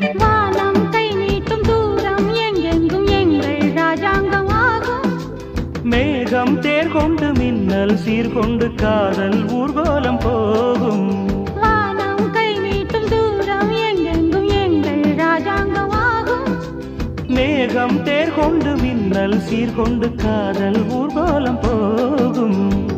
வானம் கை நீட்டும் தூரம் எங்கெங்கும் எங்கள் ராஜாங்கமாகும். மேகம் தேர் கொண்டு மின்னல் சீர்கொண்டு காதல் ஊர்கோலம் போகும். வானம் கை நீட்டும் தூரம் எங்கெங்கும் எங்கள் ராஜாங்கமாகும். மேகம் தேர் கொண்டு மின்னல் சீர்கொண்டு காதல் ஊர்கோலம் போகும்.